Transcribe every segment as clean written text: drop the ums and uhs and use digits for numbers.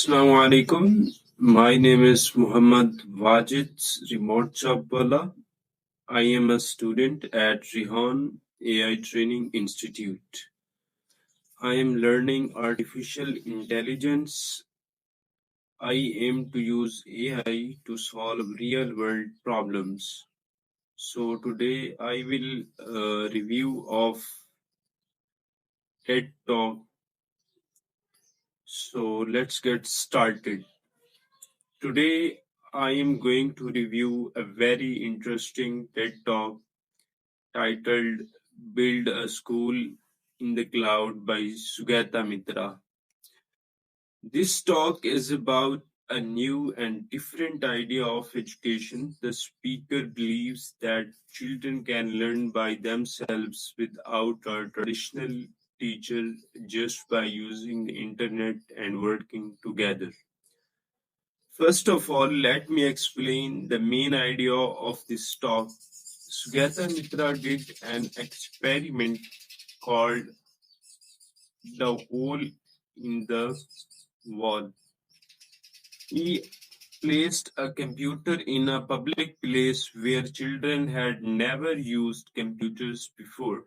Assalamu alaikum. My name is Muhammad Wajid Remote Jobwala. I am a student at Rihan AI Training Institute. I am learning artificial intelligence. I aim to use AI to solve real world problems. So today I will review of TED Talk. So let's get started. Today, I am going to review a very interesting TED Talk titled Build a School in the Cloud by Sugata Mitra. This talk is about a new and different idea of education. The speaker believes that children can learn by themselves without a traditional teacher just by using the internet and working together. First of all, let me explain the main idea of this talk. Sugata Mitra did an experiment called the hole in the wall. He placed a computer in a public place where children had never used computers before.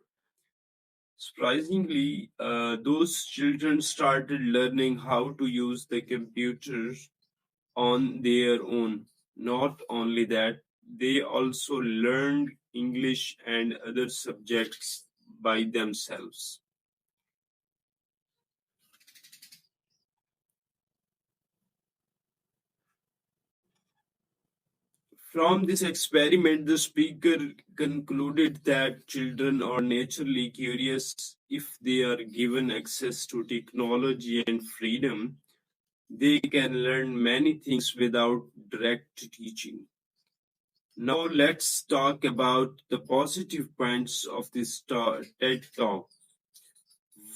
Surprisingly, those children started learning how to use the computers on their own. Not only that, they also learned English and other subjects by themselves. From this experiment, the speaker concluded that children are naturally curious if they are given access to technology and freedom. They can learn many things without direct teaching. Now let's talk about the positive points of this TED Talk.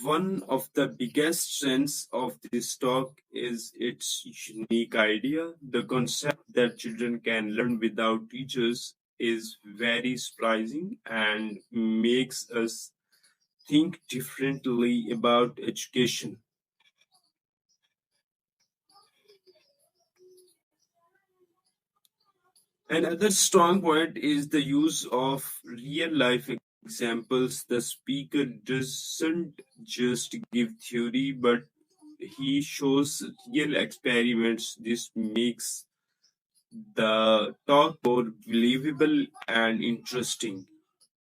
One of the biggest strengths of this talk is its unique idea. The concept that children can learn without teachers is very surprising and makes us think differently about education. Another strong point is the use of real life examples. The speaker doesn't just give theory, but he shows real experiments. This makes the talk more believable and interesting.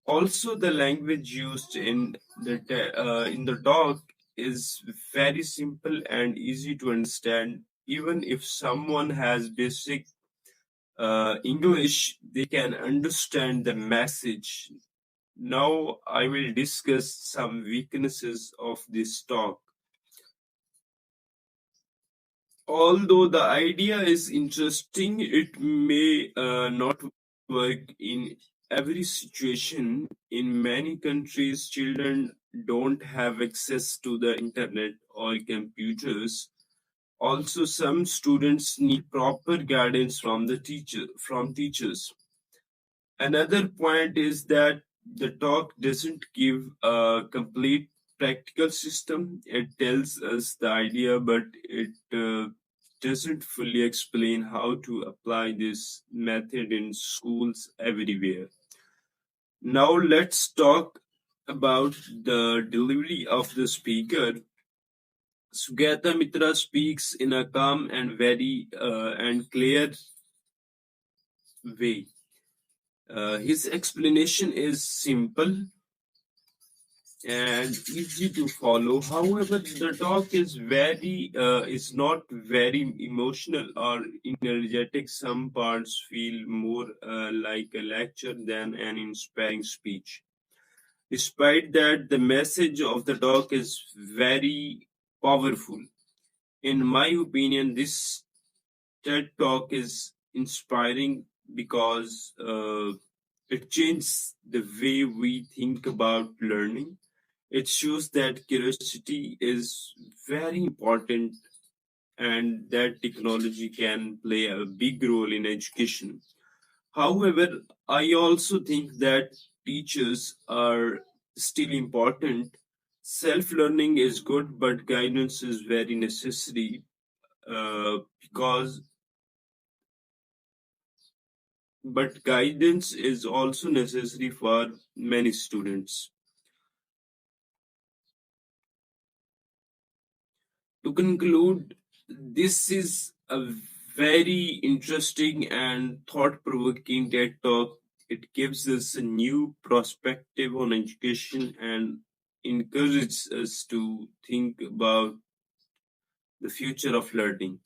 Also, the language used in the talk is very simple and easy to understand. Even if someone has basic English, they can understand the message. Now, I will discuss some weaknesses of this talk. Although the idea is interesting, it may not work in every situation. In many countries, children don't have access to the internet or computers. Also, some students need proper guidance from teachers. Another point is that the talk doesn't give a complete practical system. It tells us the idea, but it doesn't fully explain how to apply this method in schools everywhere. Now, let's talk about the delivery of the speaker. Sugata Mitra speaks in a calm and very and clear way. His explanation is simple and easy to follow. However, the talk is not very emotional or energetic. Some parts feel more like a lecture than an inspiring speech. Despite that, the message of the talk is very powerful. In my opinion, this TED talk is inspiring because it changes the way we think about learning. It shows that curiosity is very important and that technology can play a big role in education. However, I also think that teachers are still important. Self learning is good, but guidance is very necessary. because but guidance is also necessary for many students. To conclude, this is a very interesting and thought provoking TED talk. It gives us a new perspective on education and encourages us to think about the future of learning.